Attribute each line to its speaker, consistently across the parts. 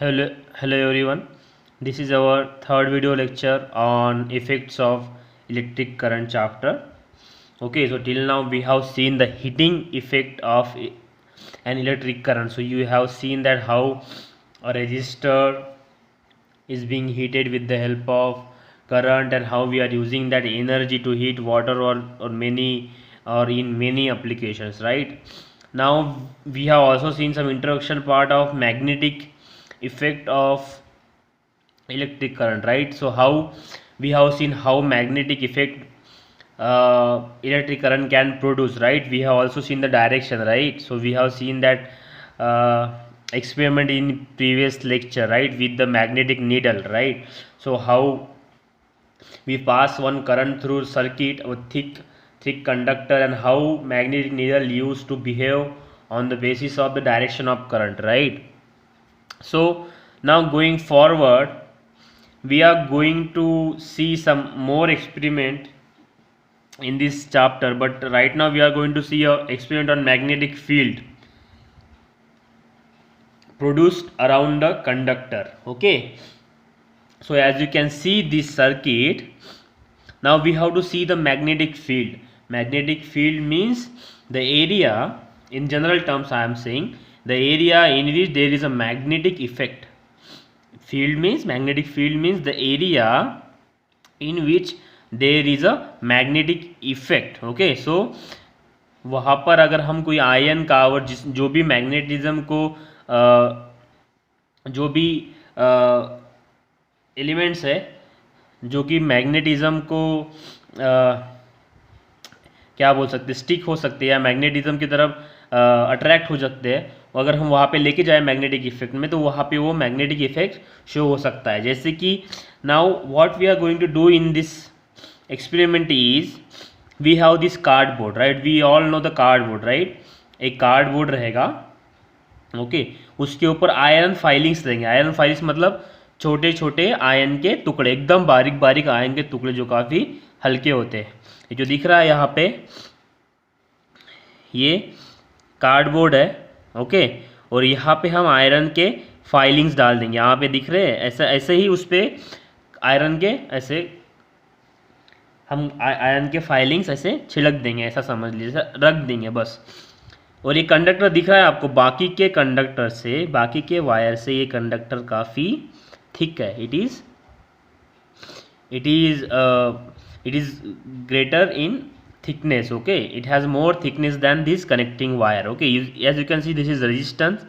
Speaker 1: Hello, hello everyone. This is our third video lecture on effects of electric current chapter. Okay, so till now we have seen the heating effect of an electric current. So you have seen that how a resistor is being heated with the help of current and how we are using that energy to heat water or many or in many applications, right? Now we have also seen some introduction part of magnetic effect of electric current, right? So how we have seen how magnetic effect electric current can produce, right? We have also seen the direction, right? So we have seen that experiment in previous lecture, right, with the magnetic needle, right? So how we pass one current through circuit or thick conductor and how magnetic needle used to behave on the basis of the direction of current, right? So now going forward we are going to see some more experiment in this chapter, but right now we are going to see a experiment on magnetic field produced around the conductor. Okay, so as you can see this circuit, now we have to see the magnetic field. Magnetic field means the area, in general terms I am saying, the area in which there is a magnetic effect. Field means, magnetic field means the area in which there is a magnetic effect. Okay, so वहाँ पर अगर हम कोई ion का और जो भी magnetism को जो भी एलिमेंट्स है जो कि मैग्नेटिज्म को क्या बोल सकते, स्टिक हो सकते हैं या मैग्नेटिज्म की तरफ अट्रैक्ट हो सकते हैं, अगर हम वहाँ पे लेके जाए मैग्नेटिक इफेक्ट में तो वहाँ पे वो मैग्नेटिक इफेक्ट शो हो सकता है. जैसे कि now what we are going to do in this experiment is we have this cardboard, right? We all know the cardboard, right? एक कार्डबोर्ड रहेगा, ओके, उसके ऊपर आयरन फाइलिंग्स रहेंगे. आयरन फाइलिंग्स मतलब छोटे छोटे आयन के टुकड़े, एकदम बारीक बारीक आयन के टुकड़े जो काफ़ी हल्के होते हैं. ये जो दिख रहा है यहाँ पे ये कार्डबोर्ड है, ओके, और यहाँ पे हम आयरन के फाइलिंग्स डाल देंगे. यहाँ पे दिख रहे हैं ऐसा, ऐसे ही उस पर आयरन के ऐसे हम आयरन के फाइलिंग्स ऐसे छिड़क देंगे, ऐसा समझ लीजिए, रख देंगे बस. और ये कंडक्टर दिख रहा है आपको, बाकी के कंडक्टर से, बाकी के वायर से ये कंडक्टर काफ़ी थिक है. It is greater in thickness. Okay, it has more thickness than this connecting wire. Okay, as you can see, this is resistance,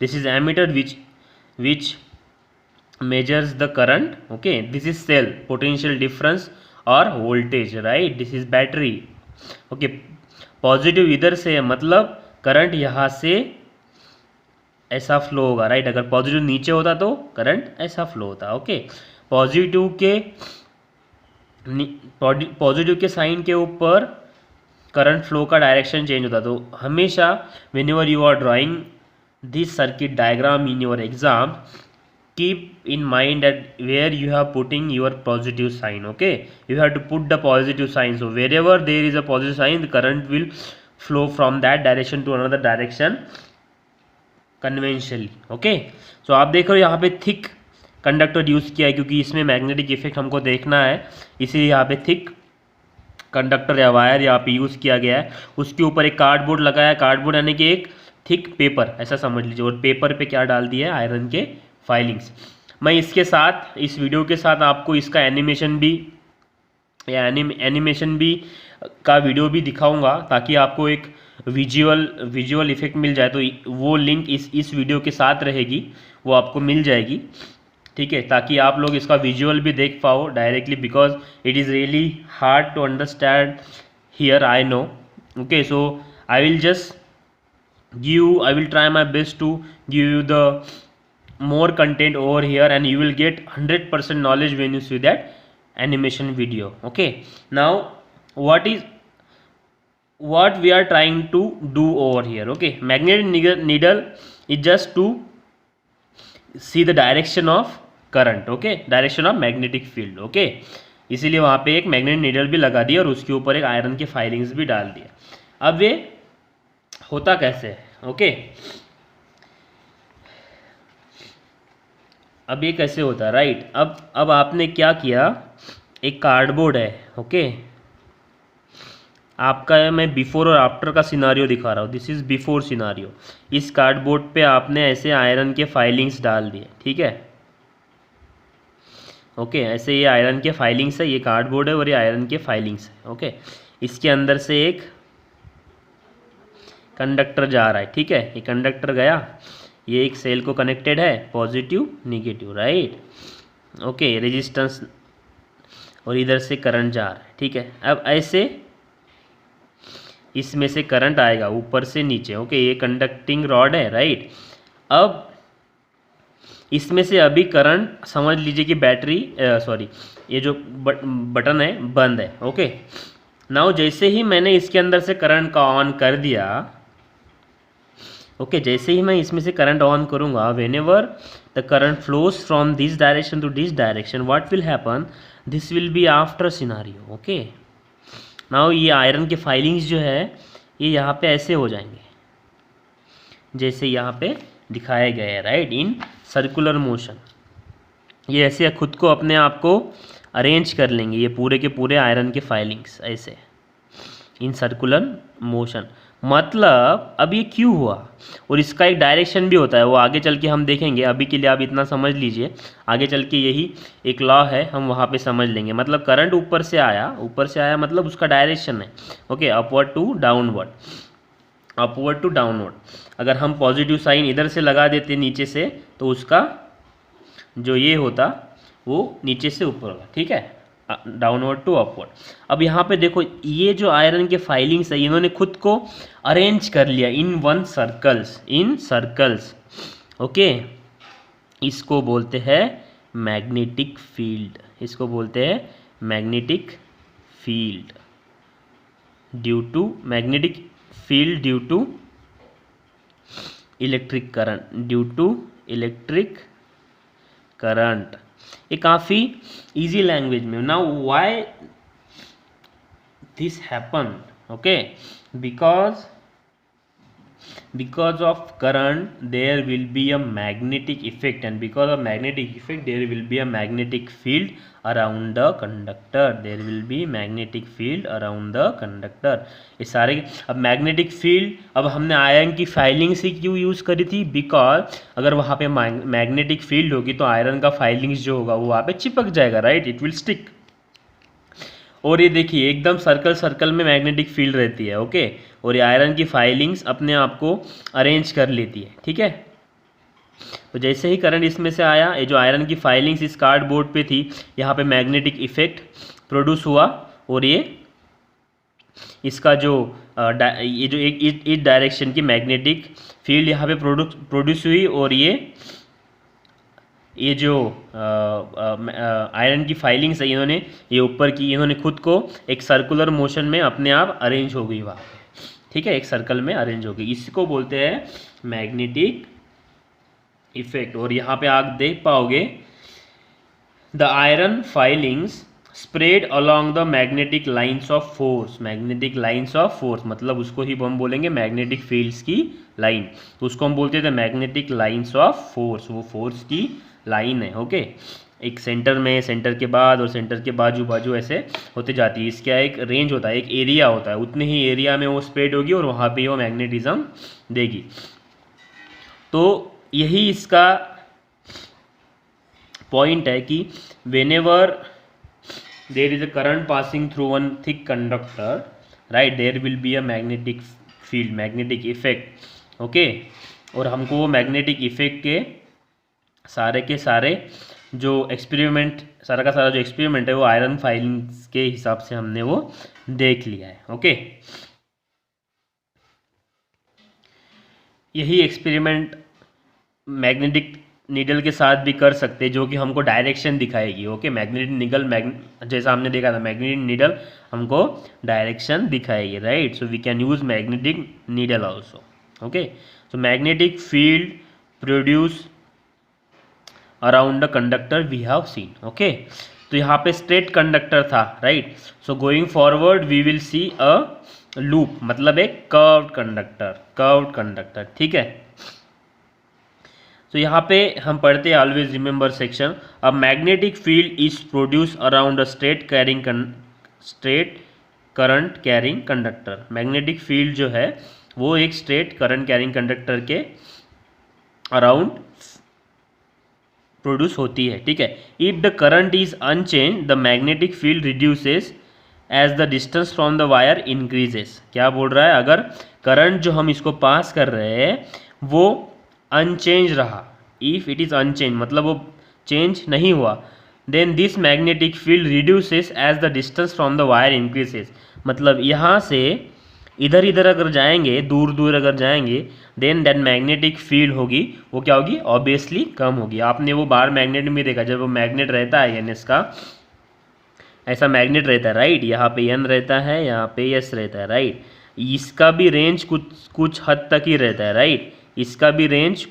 Speaker 1: this is ammeter which measures the current. Okay, this is cell, potential difference or voltage, right? This is battery. Okay, positive इधर से है मतलब current यहाँ से ऐसा flow होगा, right? अगर positive नीचे होता तो करंट ऐसा फ्लो होता. ओके, पॉजिटिव के साइन के ऊपर करंट फ्लो का डायरेक्शन चेंज होता. तो हमेशा whenever you are drawing this circuit diagram in your exam, keep in mind that where you have putting your positive sign. Okay, you have to put the positive sign. So wherever there is a positive sign, the current will flow from that direction to another direction conventionally. Okay, so आप देख रहे हो यहाँ पे thick conductor use किया है क्योंकि इसमें मैग्नेटिक इफेक्ट हमको देखना है, इसीलिए यहाँ पे थिक कंडक्टर या वायर यहाँ पे यूज़ किया गया है. उसके ऊपर एक कार्डबोर्ड लगाया. कार्डबोर्ड यानी कि एक थिक पेपर, ऐसा समझ लीजिए, और पेपर पे क्या डाल दिया है, आयरन के फाइलिंग्स. मैं इसके साथ, इस वीडियो के साथ आपको इसका एनिमेशन भी या एनिमेशन भी का वीडियो भी दिखाऊंगा ताकि आपको एक विजुअल इफेक्ट मिल जाए. तो वो लिंक इस वीडियो के साथ रहेगी, वो आपको मिल जाएगी, ठीक है, ताकि आप लोग इसका विजुअल भी देख पाओ directly, because it is really hard to understand here, I know. Okay, so I will try my best to give you the more content over here and you will get 100% knowledge when you see that animation video. Okay, now what we are trying to do over here. Okay, magnetic needle is just to see the direction of current. Okay, direction of magnetic field. Okay, इसीलिए वहाँ पे एक magnetic needle भी लगा दिया और उसके ऊपर एक आयरन के फाइलिंग्स भी डाल दिया. अब ये होता कैसे है? ओके, अब ये कैसे होता है, राइट। अब आपने क्या किया, एक कार्डबोर्ड है, ओके। आपका मैं बिफोर और आफ्टर का सिनारियो दिखा रहा हूँ, दिस इज़ बिफोर सिनारियो। इस कार्डबोर्ड पे आपने ऐसे आयरन के फाइलिंग्स डाल दिए, ठीक है, ओके। ऐसे ये आयरन के फाइलिंग्स है, ये कार्डबोर्ड है और ये आयरन के फाइलिंग्स है, ओके। इसके अंदर से एक कंडक्टर जा रहा है, ठीक है, ये कंडक्टर गया, ये एक सेल को कनेक्टेड है, positive negative, right, okay, resistance, और इधर से करंट जा रहा है, ठीक है। अब ऐसे इसमें से करंट आएगा ऊपर से नीचे, ओके, ये कंडक्टिंग रॉड है, राइट। अब इसमें से अभी करंट, समझ लीजिए कि बैटरी सॉरी ये जो बटन है बंद है, ओके। नाउ जैसे ही मैंने इसके अंदर से करंट का ऑन कर दिया, ओके, जैसे ही मैं इसमें से करंट ऑन करूँगा, whenever the current flows from this direction to this direction, what will happen, this will be after scenario, okay. Now ये आयरन के फाइलिंग्स जो है ये यहाँ पे ऐसे हो जाएंगे जैसे यहाँ पे दिखाए गए हैं, राइट, इन सर्कुलर मोशन। ये ऐसे खुद को अपने आप को अरेंज कर लेंगे, ये पूरे के पूरे आयरन के फाइलिंग्स ऐसे इन सर्कुलर मोशन। मतलब अब ये क्यों हुआ, और इसका एक डायरेक्शन भी होता है, वो आगे चल के हम देखेंगे, अभी के लिए आप इतना समझ लीजिए, आगे चल के यही एक लॉ है, हम वहाँ पे समझ लेंगे। मतलब करंट ऊपर से आया मतलब उसका डायरेक्शन है, okay, upward to downward, upward to downward. अगर हम पॉजिटिव साइन इधर से लगा देते नीचे से, तो उसका जो ये होता वो नीचे से ऊपर होगा, ठीक है, डाउनवर्ड टू अपवर्ड। अब यहाँ पे देखो, ये जो आयरन के फाइलिंग्स है, इन्होंने खुद को अरेंज कर लिया in one circles, in circles, okay. इसको बोलते हैं मैग्नेटिक फील्ड, इसको बोलते हैं magnetic field, due to magnetic field due to electric current, due to electric current. ये काफ़ी इजी लैंग्वेज में। Now why this happen, okay, because of current there will be a magnetic effect, and because of magnetic effect there will be a magnetic field around the conductor, there will be magnetic field around the conductor। ये सारे, अब magnetic field, अब हमने iron की filing से क्यों use करी थी, बिकॉज अगर वहाँ पे मैग्नेटिक फील्ड होगी तो आयरन का फाइलिंग्स जो होगा वो वहाँ पे चिपक जाएगा, राइट, इट विल स्टिक। और ये देखिए एकदम सर्कल सर्कल में मैग्नेटिक फील्ड रहती है, ओके, और ये आयरन की फाइलिंग्स अपने आप को अरेंज कर लेती है, ठीक है। तो जैसे ही करंट इसमें से आया, ये जो आयरन की फाइलिंग्स इस कार्डबोर्ड पे थी, यहाँ पे मैग्नेटिक इफेक्ट प्रोड्यूस हुआ, और ये इसका जो ये जो एक इस डायरेक्शन की मैग्नेटिक फील्ड यहाँ पे प्रोड्यूस हुई, और ये जो आयरन की फाइलिंग्स है, इन्होंने ये ऊपर की, इन्होंने खुद को एक सर्कुलर मोशन में अपने आप अरेंज हो गई वहाँ पे, ठीक है, एक सर्कल में अरेंज हो गई। इसको बोलते हैं मैग्नेटिक इफेक्ट। और यहाँ पे आप देख पाओगे the iron filings spread along the magnetic lines of force, magnetic lines of force मतलब उसको ही हम बोलेंगे मैग्नेटिक फील्ड्स की लाइन, तो उसको हम बोलते थे मैग्नेटिक लाइन्स ऑफ फोर्स, वो फोर्स की लाइन है, ओके। एक सेंटर में, सेंटर के बाद और सेंटर के बाजू बाजू ऐसे होते जाती है। इसका एक रेंज होता है, एक एरिया होता है, उतने ही एरिया में वो स्प्रेड होगी और वहाँ पे वो मैग्नेटिज्म देगी। तो यही इसका पॉइंट है कि whenever there is a current passing through one thick conductor, right, there will be a magnetic field, magnetic effect, okay। और हमको वो मैग्नेटिक इफेक्ट के सारे जो एक्सपेरिमेंट, सारा का सारा जो एक्सपेरिमेंट है वो आयरन फाइलिंग्स के हिसाब से हमने वो देख लिया है, ओके। यही एक्सपेरिमेंट मैग्नेटिक नीडल के साथ भी कर सकते हैं, जो कि हमको डायरेक्शन दिखाएगी, ओके। मैग्नेटिक नीडल जैसा हमने देखा था, मैग्नेटिक नीडल हमको डायरेक्शन दिखाएगी, right. So we can use magnetic needle also, okay. So magnetic field produce around the conductor we have seen, okay. तो यहाँ पे स्ट्रेट कंडक्टर था, right. So going forward we will see a loop, मतलब एक curved conductor, ठीक है। तो यहाँ पे हम पढ़ते हैं always remember section, a magnetic field is produce around a straight current carrying conductor. Magnetic field जो है वो एक स्ट्रेट करंट कैरिंग कंडक्टर के अराउंड प्रोड्यूस होती है, ठीक है। If the current is unchange the magnetic field reduces as the distance from the wire increases. क्या बोल रहा है, अगर करंट जो हम इसको पास कर रहे हैं वो अनचेंज रहा, इफ इट इज अनचेंज मतलब वो चेंज नहीं हुआ, then this magnetic field reduces as the distance from the wire increases. मतलब यहाँ से इधर इधर अगर जाएंगे, दूर दूर अगर जाएंगे, देन दैट मैग्नेटिक फील्ड होगी वो क्या होगी, ऑब्वियसली कम होगी। आपने वो बार मैग्नेट में देखा, जब वो मैग्नेट रहता है एन एस का, ऐसा मैग्नेट रहता है राइट, यहाँ पे एन रहता है, यहाँ पे एस रहता है राइट, इसका भी रेंज कुछ हद तक ही रहता है राइट, इसका भी रेंज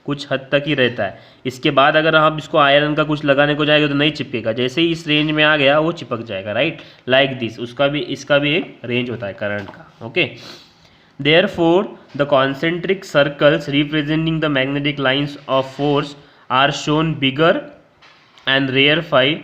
Speaker 1: कुछ हद तक ही रहता है। इसके बाद अगर आप इसको आयरन का कुछ लगाने को जाएगा तो नहीं चिपकेगा, जैसे ही इस रेंज में आ गया वो चिपक जाएगा राइट, लाइक दिस। इसका भी एक रेंज होता है करंट का, okay. Therefore the concentric circles representing the magnetic lines of force are shown bigger and rarefied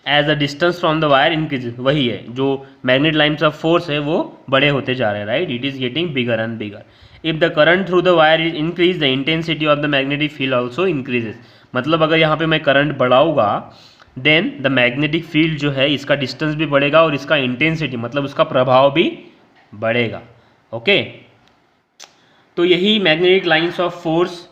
Speaker 1: as the distance from the wire increase. वही है, जो मैग्नेट लाइन्स ऑफ फोर्स है वो बड़े होते जा रहे हैं right, it is getting bigger and bigger. If the current through the wire is increase the intensity of the magnetic field also increases. मतलब अगर यहाँ पे मैं करंट बढ़ाऊंगा देन द मैग्नेटिक फील्ड जो है इसका डिस्टेंस भी बढ़ेगा और इसका इंटेंसिटी मतलब उसका प्रभाव भी बढ़ेगा, ओके। तो यही मैग्नेटिक लाइन्स ऑफ फोर्स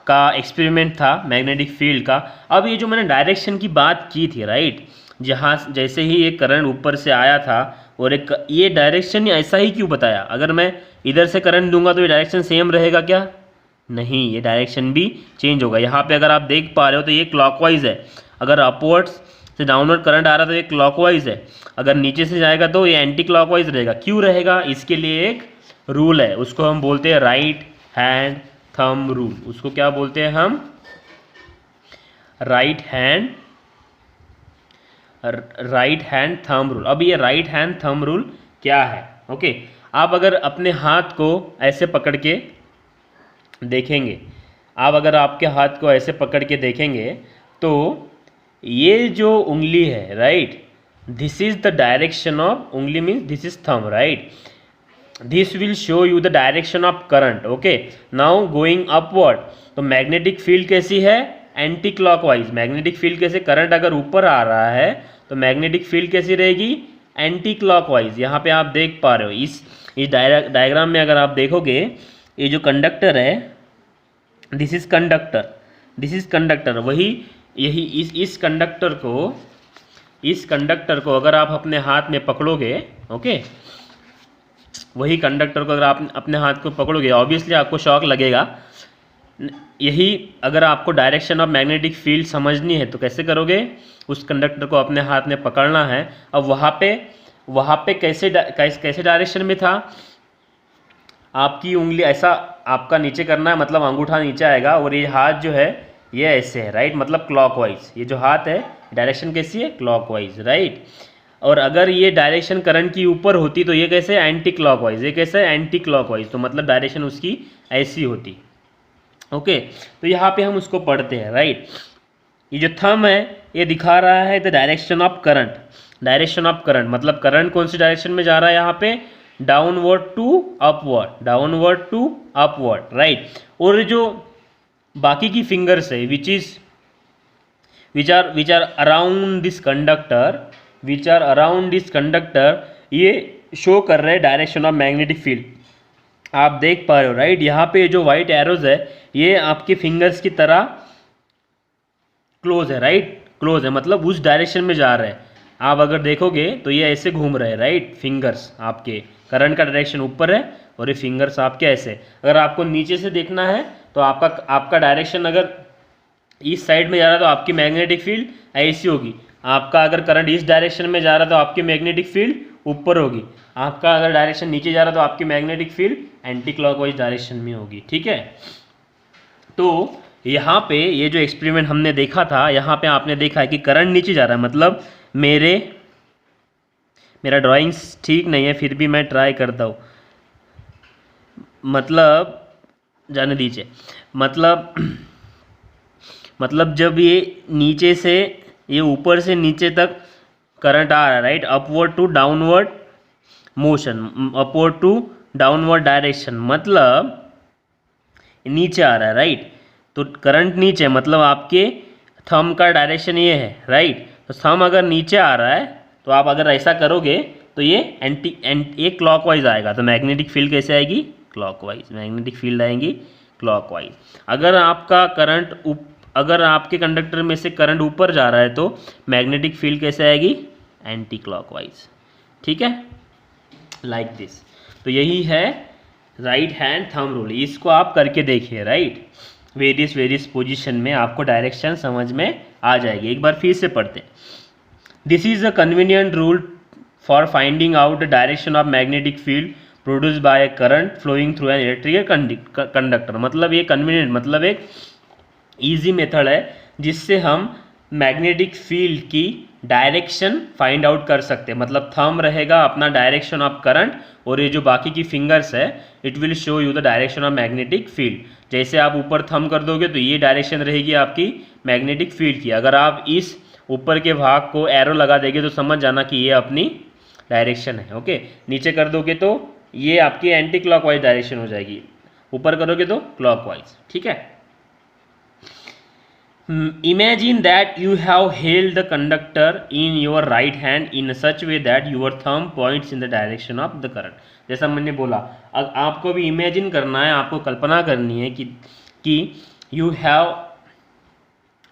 Speaker 1: का एक्सपेरिमेंट था मैग्नेटिक फील्ड का। अब ये जो मैंने डायरेक्शन की बात की थी राइट, जहाँ जैसे ही एक करंट ऊपर से आया था और एक ये डायरेक्शन ऐसा ही क्यों बताया, अगर मैं इधर से करंट दूंगा तो ये डायरेक्शन सेम रहेगा क्या, नहीं, ये डायरेक्शन भी चेंज होगा। यहाँ पे अगर आप देख पा रहे हो तो ये क्लॉकवाइज है, अगर अपवर्ड्स से डाउनवर्ड करंट आ रहा तो ये क्लॉकवाइज है, अगर नीचे से जाएगा तो ये एंटी क्लॉकवाइज रहेगा। क्यों रहेगा, इसके लिए एक रूल है, उसको हम बोलते हैं राइट हैंड थंब रूल। उसको क्या बोलते हैं हम, राइट हैंड थंब रूल। अब ये राइट हैंड थंब रूल क्या है, ओके। आप अगर अपने हाथ को ऐसे पकड़ के देखेंगे, आप अगर आपके हाथ को ऐसे पकड़ के देखेंगे तो ये जो उंगली है right, this is the direction of, उंगली means this is thumb right, this will show you the direction of current, okay। now going upward, तो मैग्नेटिक फील्ड कैसी है, एंटी क्लॉकवाइज। मैग्नेटिक फील्ड कैसे, करंट अगर ऊपर आ रहा है तो मैग्नेटिक फील्ड कैसी रहेगी, एंटी क्लॉकवाइज। यहाँ पे आप देख पा रहे हो इस डायग्राम में अगर आप देखोगे, ये जो कंडक्टर है दिस इज कंडक्टर, वही यही इस कंडक्टर को अगर आप अपने हाथ में पकड़ोगे, ओके, वही कंडक्टर को अगर आप अपने हाथ को पकड़ोगे ऑब्वियसली आपको शॉक लगेगा। यही अगर आपको डायरेक्शन ऑफ मैग्नेटिक फील्ड समझनी है तो कैसे करोगे, उस कंडक्टर को अपने हाथ में पकड़ना है। अब वहाँ पे कैसे डायरेक्शन में था, आपकी उंगली ऐसा आपका नीचे करना है, मतलब अंगूठा नीचे आएगा और ये हाथ जो है ये ऐसे है राइट, मतलब क्लॉकवाइज। ये जो हाथ है डायरेक्शन कैसी है, क्लॉकवाइज राइट। और अगर ये डायरेक्शन करंट की ऊपर होती तो ये कैसे, एंटी क्लॉकवाइज। ये कैसे, एंटी क्लॉकवाइज, तो मतलब डायरेक्शन उसकी ऐसी होती, ओके। तो यहाँ पे हम उसको पढ़ते हैं राइट। ये जो थंब है ये दिखा रहा है द डायरेक्शन ऑफ करंट, मतलब करंट कौन सी डायरेक्शन में जा रहा है, यहाँ पे डाउनवर्ड टू अपवर्ड राइट। और जो बाकी की फिंगर्स है which are around this conductor, ये शो कर रहे हैं डायरेक्शन ऑफ मैग्नेटिक फील्ड। आप देख पा रहे हो राइट, यहाँ पे जो व्हाइट एरोज है ये आपके फिंगर्स की तरह क्लोज है राइट, क्लोज है मतलब उस डायरेक्शन में जा रहे हैं। आप अगर देखोगे तो ये ऐसे घूम रहे हैं राइट, फिंगर्स आपके, करंट का डायरेक्शन ऊपर है और ये फिंगर्स आपके ऐसे। अगर आपको नीचे से देखना है तो आपका डायरेक्शन अगर इस साइड में जा रहा है तो आपकी मैग्नेटिक फील्ड ऐसी होगी, आपका अगर करंट इस डायरेक्शन में जा रहा है तो आपकी मैग्नेटिक फील्ड ऊपर होगी, आपका अगर डायरेक्शन नीचे जा रहा है तो आपकी magnetic field anti clockwise direction में होगी, ठीक है। तो यहाँ पे ये जो एक्सपेरिमेंट हमने देखा था, यहाँ पे आपने देखा है कि करंट नीचे जा रहा है, मतलब मेरा ड्राइंग्स ठीक नहीं है फिर भी मैं ट्राई करता हूँ, मतलब जाने दीजिए। मतलब मतलब जब ये नीचे से, ये ऊपर से नीचे तक करंट आ रहा है, right, upward to downward motion, upward to downward direction, मतलब नीचे आ रहा है, राइट। तो करंट नीचे, मतलब आपके थंब का डायरेक्शन ये है, राइट। तो थंब अगर नीचे आ रहा है तो आप अगर ऐसा करोगे तो ये ये क्लॉकवाइज आएगा। तो मैग्नेटिक फील्ड कैसे आएगी? क्लॉकवाइज। मैग्नेटिक फील्ड आएंगी क्लॉकवाइज। अगर आपका करंट अगर आपके कंडक्टर में से करंट ऊपर जा रहा है तो मैग्नेटिक फील्ड कैसे आएगी? Anti clockwise. ठीक है, लाइक दिस। तो यही है राइट हैंड थंब रूल। इसको आप करके देखिए, राइट। वेरियस पोजीशन में आपको डायरेक्शन समझ में आ जाएगी। एक बार फिर से पढ़ते हैं। This is a convenient rule for finding out the direction of magnetic field produce by a current flowing through an electrical conductor. मतलब ये कन्वीनियंट, मतलब एक ईजी मेथड है जिससे हम मैग्नेटिक फील्ड की डायरेक्शन फाइंड आउट कर सकते हैं। मतलब थंब रहेगा अपना डायरेक्शन ऑफ करंट, और ये जो बाकी की फिंगर्स है it will show you the direction of magnetic field. जैसे आप ऊपर थंब कर दोगे तो ये डायरेक्शन रहेगी आपकी मैग्नेटिक फील्ड की। अगर आप इस ऊपर के भाग को एरो लगा देंगे तो समझ जाना कि ये अपनी डायरेक्शन है। ओके, नीचे कर दोगे तो ये आपकी एंटी क्लॉकवाइज डायरेक्शन हो जाएगी, ऊपर करोगे तो क्लॉकवाइज। ठीक है। Imagine that you have held the conductor in your right hand in such way that your thumb points in the direction of the current. जैसा मैंने बोला, अब आपको भी इमेजिन करना है, आपको कल्पना करनी है कि you have,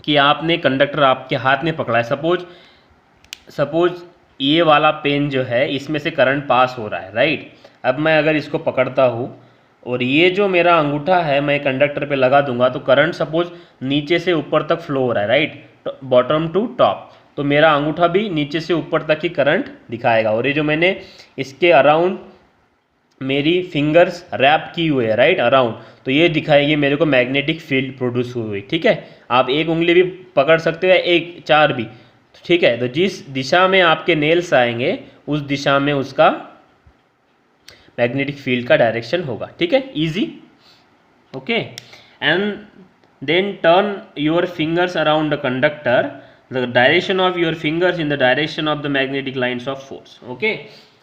Speaker 1: कि आपने कंडक्टर आपके हाथ में पकड़ा है। सपोज ये वाला पेन जो है इसमें से करंट पास हो रहा है, राइट। अब मैं अगर इसको पकड़ता हूँ और ये जो मेरा अंगूठा है मैं कंडक्टर पे लगा दूंगा तो करंट सपोज नीचे से ऊपर तक फ्लो हो रहा है, राइट, बॉटम टू टॉप। तो मेरा अंगूठा भी नीचे से ऊपर तक ही करंट दिखाएगा, और ये जो मैंने इसके अराउंड मेरी फिंगर्स रैप की हुई है, राइट, अराउंड, तो ये दिखाएगी मेरे को मैग्नेटिक फील्ड प्रोड्यूस हुई। ठीक है, आप एक उंगली भी पकड़ सकते हो, एक चार भी। ठीक है, तो जिस दिशा में आपके नेल्स आएंगे उस दिशा में उसका मैग्नेटिक फील्ड का डायरेक्शन होगा। ठीक है, easy. Okay, and then turn your fingers around the conductor, the direction of your fingers in the direction of the magnetic lines of force. Okay,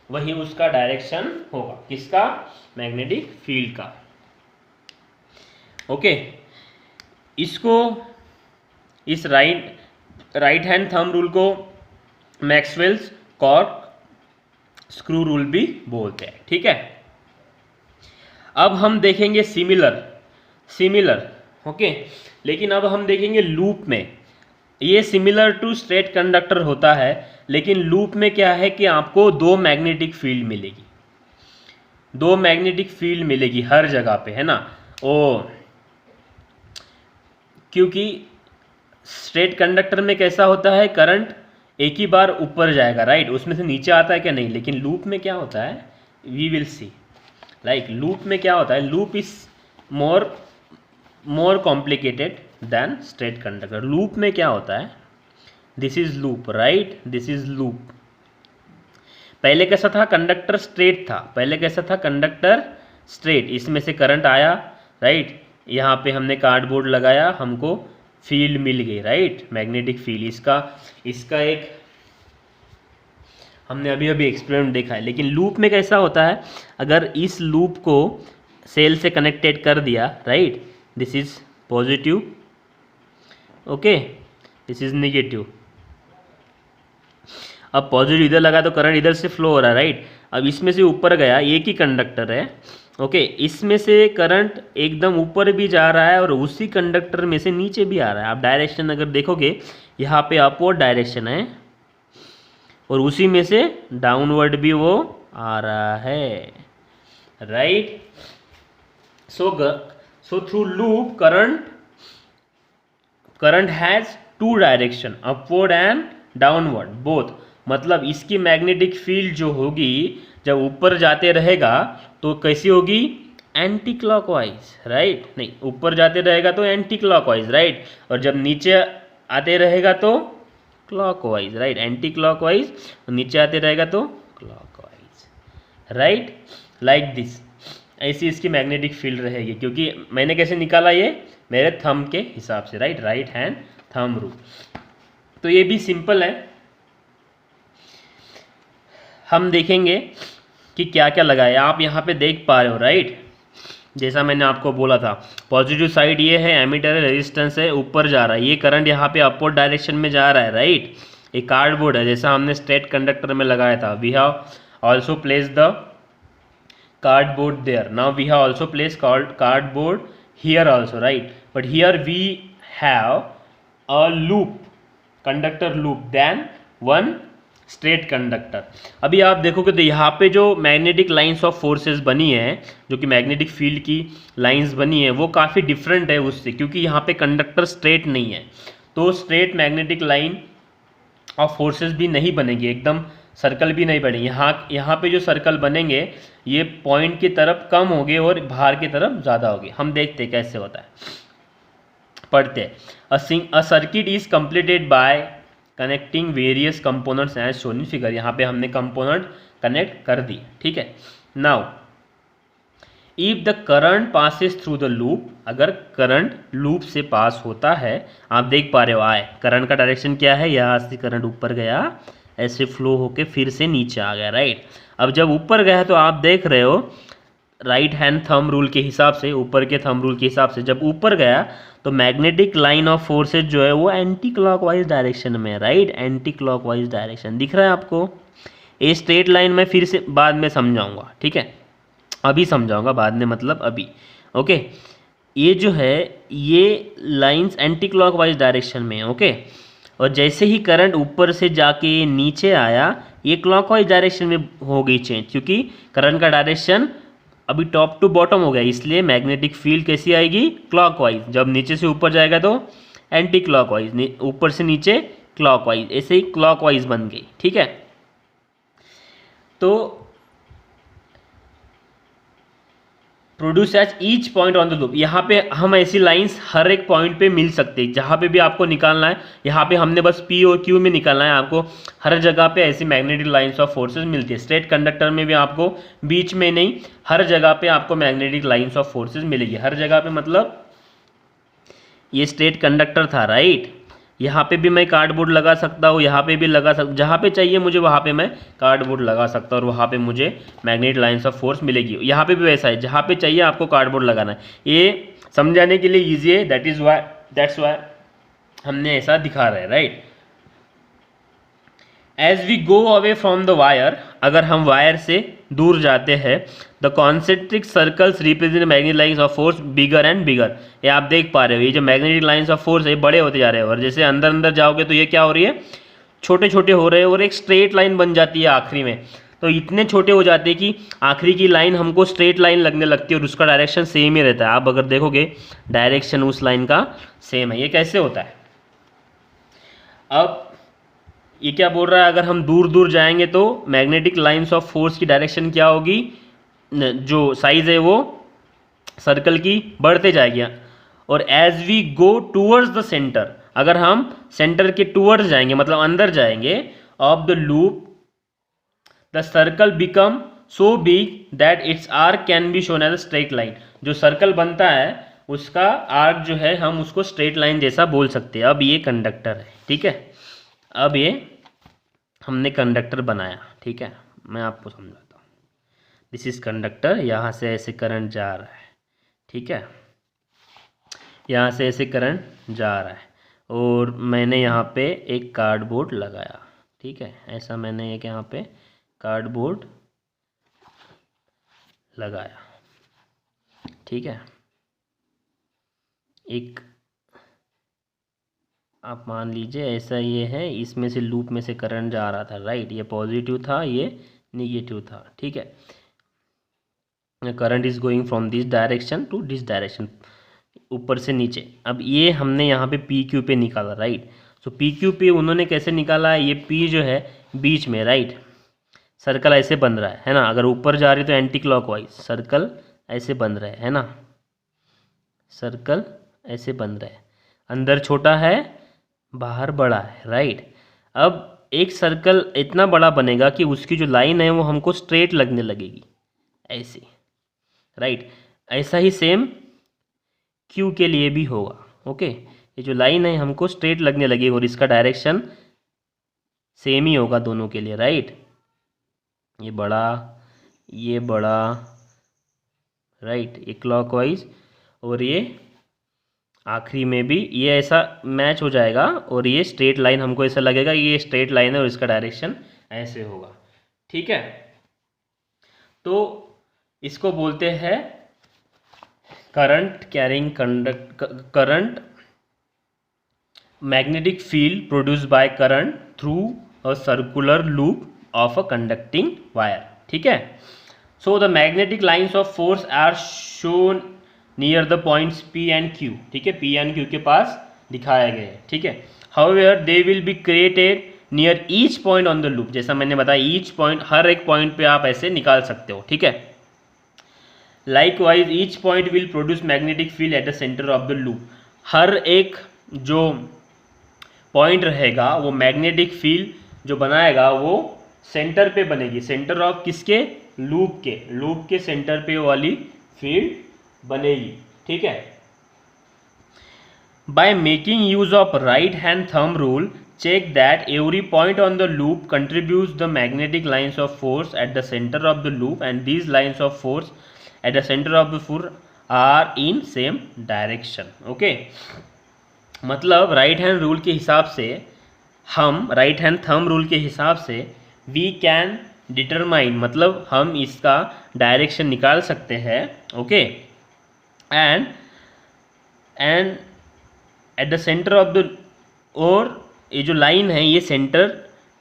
Speaker 1: वही उसका डायरेक्शन होगा, किसका? मैग्नेटिक फील्ड का। Okay, इसको, इस राइट हैंड थंब रूल को Maxwell's cork screw rule भी बोलते हैं। ठीक है, अब हम देखेंगे सिमिलर। ओके, लेकिन अब हम देखेंगे लूप में। ये सिमिलर टू स्ट्रेट कंडक्टर होता है, लेकिन लूप में क्या है कि आपको दो मैग्नेटिक फील्ड मिलेगी हर जगह पे, है ना। क्योंकि स्ट्रेट कंडक्टर में कैसा होता है, करंट एक ही बार ऊपर जाएगा, राइट, उसमें से नीचे आता है क्या? नहीं। लेकिन लूप में क्या होता है, we will see. Like loop में क्या होता है, loop is more complicated than straight conductor. Loop में क्या होता है, this is loop, right, this is loop. पहले कैसा था, कंडक्टर स्ट्रेट इसमें से करंट आया, राइट, यहाँ पे हमने कार्डबोर्ड लगाया, हमको फील्ड मिल गई, राइट, मैग्नेटिक फील्ड। इसका एक हमने अभी एक्सपेरिमेंट देखा है। लेकिन लूप में कैसा होता है, अगर इस लूप को सेल से कनेक्टेड कर दिया, right, this is positive, okay, this is negative. अब पॉजिटिव इधर लगा तो करंट इधर से फ्लो हो रहा है, राइट। अब इसमें से ऊपर गया, एक ही कंडक्टर है, ओके, इसमें से करंट एकदम ऊपर भी जा रहा है और उसी कंडक्टर में से नीचे भी आ रहा है। आप डायरेक्शन अगर देखोगे, यहाँ पे अपवर्ड डायरेक्शन है और उसी में से डाउनवर्ड भी वो आ रहा है, right. So through loop current has two direction, upward and downward both. मतलब इसकी मैग्नेटिक फील्ड जो होगी जब ऊपर जाते रहेगा तो कैसी होगी, एंटी क्लॉकवाइज, राइट, नहीं, ऊपर जाते रहेगा तो एंटी क्लॉकवाइज, राइट, और जब नीचे आते रहेगा तो क्लॉकवाइज, राइट, एंटी क्लॉकवाइज, नीचे आते रहेगा तो क्लॉकवाइज, राइट, लाइक दिस। ऐसी इसकी मैग्नेटिक फील्ड रहेगी, क्योंकि मैंने कैसे निकाला ये मेरे थंब के हिसाब से, right, right hand thumb rule. तो ये भी सिंपल है। हम देखेंगे कि क्या क्या लगा है। आप यहाँ पे देख पा रहे हो, राइट, जैसा मैंने आपको बोला था, पॉजिटिव साइड ये है, एमीटर है, रेजिस्टेंस है, ऊपर जा रहा है, ये करंट यहाँ पे अपवर्ड डायरेक्शन में जा रहा है, राइट। ये कार्डबोर्ड है जैसा हमने स्ट्रेट कंडक्टर में लगाया था। We have also place the cardboard there. Now we have also place cardboard here also, right, but here we have a loop, conductor loop, then one straight conductor. अभी आप देखोगे तो यहाँ पे जो मैग्नेटिक लाइंस ऑफ फोर्सेस बनी है, जो कि मैग्नेटिक फील्ड की लाइंस बनी है, वो काफ़ी डिफरेंट है उससे, क्योंकि यहाँ पे कंडक्टर स्ट्रेट नहीं है, तो straight magnetic line of forces भी नहीं बनेगी, एकदम सर्कल भी नहीं बनेगी। यहाँ पे जो सर्कल बनेंगे ये पॉइंट की तरफ कम होंगे और बाहर की तरफ ज़्यादा होगी। हम देखते हैं कैसे होता है, पढ़ते हैं। A circuit is completed by connecting various components as shown in figure. यहाँ पे हमने कंपोनेंट कनेक्ट कर दिए, ठीक है। Now if the current passes through the loop, अगर करंट लूप से पास होता है, आप देख पा रहे हो आए करंट का डायरेक्शन क्या है, यहाँ से करंट ऊपर गया, ऐसे फ्लो होके फिर से नीचे आ गया, राइट। अब जब ऊपर गया तो आप देख रहे हो राइट हैंड थंब रूल के हिसाब से, ऊपर के थंब रूल के हिसाब से जब ऊपर गया तो मैग्नेटिक लाइन ऑफ फोर्सेज जो है वो एंटी क्लॉकवाइज डायरेक्शन में है, राइट, एंटी क्लॉकवाइज डायरेक्शन दिख रहा है आपको। ये स्ट्रेट लाइन में फिर से बाद में समझाऊंगा, ठीक है, अभी समझाऊंगा बाद में, मतलब अभी, ओके। ये जो है ये लाइंस एंटी क्लॉकवाइज डायरेक्शन में है, ओके। और जैसे ही करंट ऊपर से जाके नीचे आया, ये क्लॉकवाइज डायरेक्शन में हो गई चेंज, क्योंकि करंट का डायरेक्शन अभी टॉप टू बॉटम हो गया, इसलिए मैग्नेटिक फील्ड कैसी आएगी, क्लॉकवाइज। जब नीचे से ऊपर जाएगा तो एंटी क्लॉकवाइज, ऊपर से नीचे क्लॉकवाइज, ऐसे ही क्लॉकवाइज बन गई, ठीक है। तो produce at each point on the loop, यहाँ पे हम ऐसी लाइंस हर एक पॉइंट पे मिल सकते हैं, जहाँ पे भी आपको निकालना है। यहाँ पे हमने बस पी और क्यू में निकालना है, आपको हर जगह पे ऐसी मैग्नेटिक लाइंस ऑफ फोर्सेस मिलती है। स्ट्रेट कंडक्टर में भी आपको बीच में नहीं, हर जगह पे आपको मैग्नेटिक लाइंस ऑफ फोर्सेस मिलेगी, हर जगह पे। मतलब ये स्ट्रेट कंडक्टर था, राइट, यहाँ पे भी मैं कार्डबोर्ड लगा सकता हूँ, यहाँ पे भी लगा सकता, जहाँ पे चाहिए मुझे वहाँ पे मैं कार्डबोर्ड लगा सकता हूँ और वहाँ पे मुझे मैग्नेटिक लाइंस ऑफ फोर्स मिलेगी। यहाँ पे भी वैसा है, जहाँ पे चाहिए आपको कार्डबोर्ड लगाना है। ये समझाने के लिए ईजी है, दैट्स वाई हमने ऐसा दिखा रहे हैं, right. As we go away from the wire, अगर हम वायर से दूर जाते हैं, the concentric circles represent magnetic lines of force bigger and bigger. ये आप देख पा रहे हो, ये जो मैग्नेटिक लाइंस ऑफ फोर्स है बड़े होते जा रहे हैं, और जैसे अंदर अंदर जाओगे तो ये क्या हो रही है, छोटे छोटे हो रहे हैं, और एक स्ट्रेट लाइन बन जाती है आखिरी में। तो इतने छोटे हो जाते हैं कि आखिरी की लाइन हमको स्ट्रेट लाइन लगने लगती है, और उसका डायरेक्शन सेम ही रहता है। आप अगर देखोगे डायरेक्शन उस लाइन का सेम है। ये कैसे होता है? अब ये क्या बोल रहा है, अगर हम दूर दूर जाएंगे तो मैग्नेटिक लाइंस ऑफ फोर्स की डायरेक्शन क्या होगी, जो साइज है वो सर्कल की बढ़ते जाएगी। और as we go towards the center, अगर हम सेंटर के टूवर्ड्स जाएंगे, मतलब अंदर जाएंगे of the loop, the circle become so big that its arc can be shown as a straight line. जो सर्कल बनता है उसका आर्क जो है हम उसको स्ट्रेट लाइन जैसा बोल सकते हैं। अब ये कंडक्टर है, ठीक है, अब ये हमने कंडक्टर बनाया, ठीक है, मैं आपको समझाता हूँ। दिस इज कंडक्टर, यहाँ से ऐसे करंट जा रहा है, ठीक है, यहाँ से ऐसे करंट जा रहा है, और मैंने यहाँ पे एक कार्डबोर्ड लगाया, ठीक है, ऐसा मैंने एक यहाँ पे कार्डबोर्ड लगाया, ठीक है। एक आप मान लीजिए ऐसा ये है, इसमें से लूप में से करंट जा रहा था, राइट, ये पॉजिटिव था, ये निगेटिव था, ठीक है। Current is going from this direction to this direction, ऊपर से नीचे। अब ये हमने यहाँ पे पी क्यू पे निकाला, राइट। सो पी क्यू पे उन्होंने कैसे निकाला है, ये पी जो है बीच में, राइट, सर्कल ऐसे बन रहा है ना। अगर ऊपर जा रही तो एंटी क्लॉकवाइज सर्कल ऐसे बन रहा है ना, सर्कल ऐसे बन रहा है, अंदर छोटा है बाहर बड़ा है, राइट। अब एक सर्कल इतना बड़ा बनेगा कि उसकी जो लाइन है वो हमको स्ट्रेट लगने लगेगी, ऐसे, राइट। ऐसा ही सेम क्यू के लिए भी होगा। ओके, ये जो लाइन है हमको स्ट्रेट लगने लगेगी और इसका डायरेक्शन सेम ही होगा दोनों के लिए, राइट। ये बड़ा, राइट, ये क्लॉकवाइज और ये आखिरी में भी ये ऐसा मैच हो जाएगा और ये स्ट्रेट लाइन हमको ऐसा लगेगा ये स्ट्रेट लाइन है और इसका डायरेक्शन ऐसे होगा, ठीक है। तो इसको बोलते हैं current carrying current magnetic field produced by current through a circular loop of a conducting wire, ठीक है। So the magnetic lines of force are shown near the points P and Q, ठीक है, P एंड Q के पास दिखाया गया है, ठीक है। However they will be created near each point on the loop, जैसा मैंने बताया ईच पॉइंट, हर एक पॉइंट पे आप ऐसे निकाल सकते हो, ठीक है। Likewise each point will produce magnetic field at the centre of the loop, हर एक जो पॉइंट रहेगा वो मैग्नेटिक फील्ड जो बनाएगा वो सेंटर पे बनेगी, सेंटर ऑफ किसके, लूप के सेंटर पे वाली फील्ड बनेगी, ठीक है। By making use of right hand thumb rule, check that every point on the loop contributes the magnetic lines of force at the center of the loop and these lines of force at the center of the force are in same direction, okay। मतलब right hand rule के हिसाब से हम, right hand thumb rule के हिसाब से we can determine, मतलब हम इसका डायरेक्शन निकाल सकते हैं, okay. And eight the centre of the, और ये जो लाइन है ये सेंटर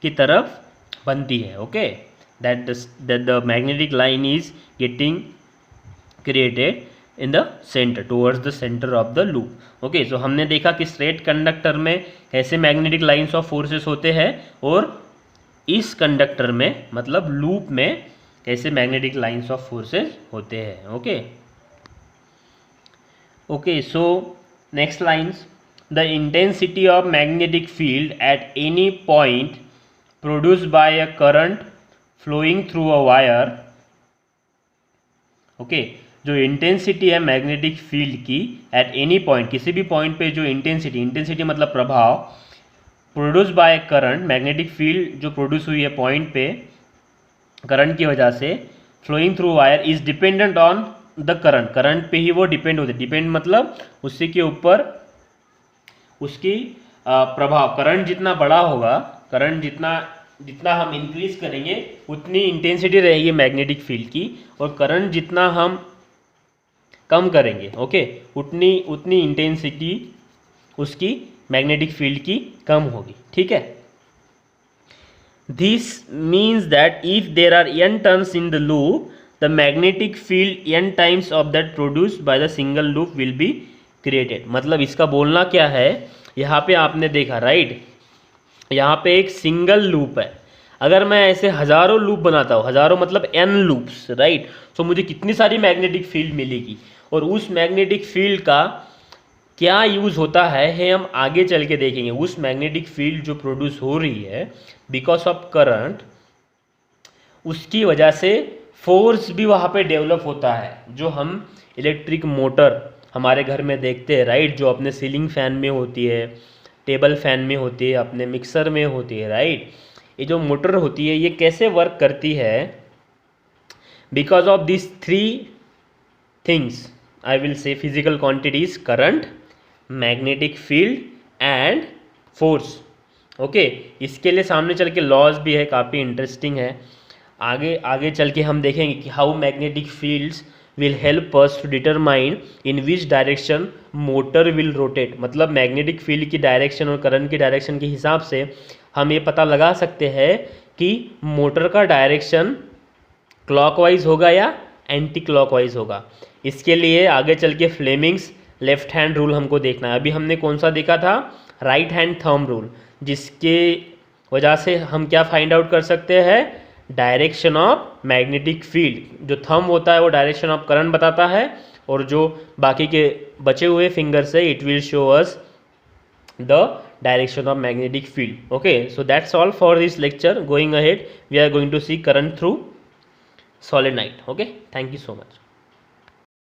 Speaker 1: की तरफ बनती है, okay. That the magnetic line is getting created in the centre, towards the centre of the loop, okay. So हमने देखा कि स्ट्रेट कंडक्टर में कैसे मैग्नेटिक लाइन्स ऑफ फोर्सेस होते हैं और इस कंडक्टर में, मतलब लूप में, कैसे मैग्नेटिक लाइन्स ऑफ फोर्सेस होते हैं, okay. Okay, so next lines, the intensity of magnetic field at any point produced by a current flowing through a wire, okay, जो इंटेंसिटी है मैग्नेटिक फील्ड की at any point, किसी भी point पे जो इंटेंसिटी मतलब प्रभाव produce by current, magnetic field जो प्रोड्यूस हुई है पॉइंट पे करंट की वजह से, flowing through wire, is dependent on the current पे ही वो डिपेंड होते, डिपेंड मतलब उसी के ऊपर उसकी प्रभाव, करंट जितना बड़ा होगा, करंट जितना हम इंक्रीज करेंगे उतनी इंटेंसिटी रहेगी मैग्नेटिक फील्ड की, और करंट जितना हम कम करेंगे, ओके, उतनी इंटेंसिटी उसकी मैग्नेटिक फील्ड की कम होगी, ठीक है। This means that if there are n turns in the loop, the magnetic field n times of that produced by the single loop will be created. मतलब इसका बोलना क्या है, यहाँ पे आपने देखा, राइट, यहाँ पे एक सिंगल लूप है, अगर मैं ऐसे हज़ारों लूप बनाता हूँ, हज़ारों मतलब n लूप्स, राइट, तो मुझे कितनी सारी मैग्नेटिक फील्ड मिलेगी, और उस मैग्नेटिक फील्ड का क्या यूज़ होता है हम आगे चल के देखेंगे। उस मैग्नेटिक फील्ड जो प्रोड्यूस हो रही है बिकॉज ऑफ करंट, उसकी वजह से फोर्स भी वहाँ पे डेवलप होता है, जो हम इलेक्ट्रिक मोटर हमारे घर में देखते हैं, राइट, जो अपने सीलिंग फैन में होती है, टेबल फैन में होती है, अपने मिक्सर में होती है, राइट। ये जो मोटर होती है ये कैसे वर्क करती है, because of this three things, I will say physical quantities, current, magnetic field and force, okay. इसके लिए सामने चल के लॉज भी है, काफ़ी इंटरेस्टिंग है, आगे चल के हम देखेंगे कि how magnetic fields will help us to determine in which direction motor will rotate। मतलब मैग्नेटिक फील्ड की डायरेक्शन और करंट की डायरेक्शन के हिसाब से हम ये पता लगा सकते हैं कि मोटर का डायरेक्शन क्लॉकवाइज होगा या एंटी क्लॉकवाइज होगा। इसके लिए आगे चल के फ्लेमिंग्स लेफ्ट हैंड रूल हमको देखना है। अभी हमने कौन सा देखा था, राइट हैंड थंब रूल, जिसके वजह से हम क्या फाइंड आउट कर सकते हैं, डायरेक्शन ऑफ मैग्नेटिक फील्ड। जो थंब होता है वो डायरेक्शन ऑफ करंट बताता है, और जो बाकी के बचे हुए फिंगर्स है it will show us the direction of magnetic field. Okay, so that's all for this lecture. Going ahead, we are going to see current through solenoid. Okay, thank you so much.